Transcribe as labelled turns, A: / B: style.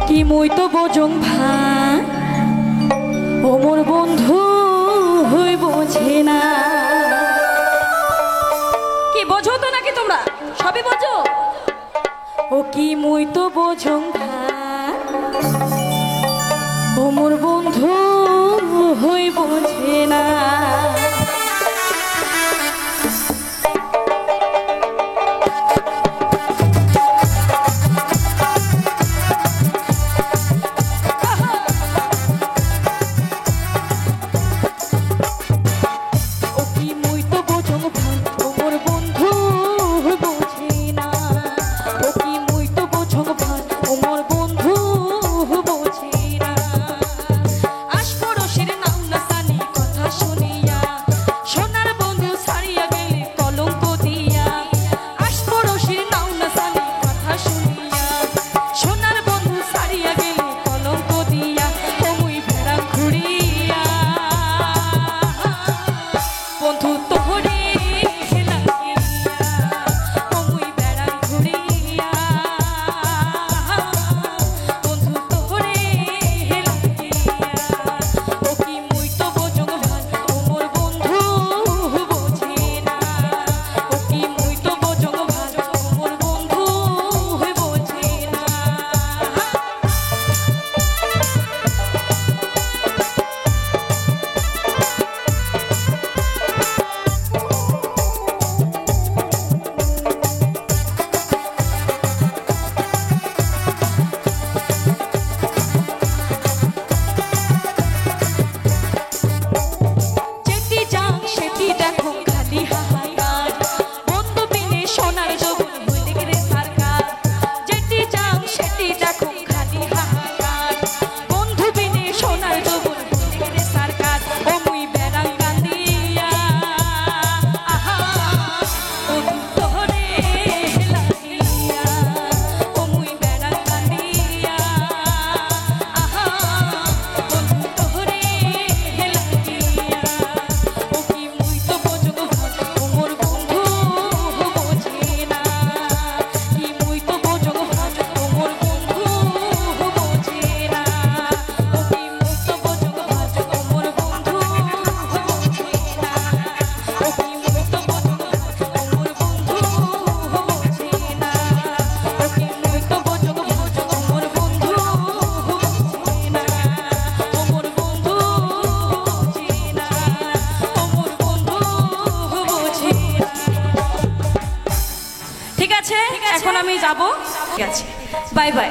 A: কি মই তো বজং ভাই ও মোর বন্ধু হই বোঝে না। কি বোঝো তো নাকি তোমরা সবই বোঝো? ও কি মই তো বজং ভাই ও মোর বন্ধু হই বোঝে না। এখন আমি যাব। ঠিক আছে, বাই বাই।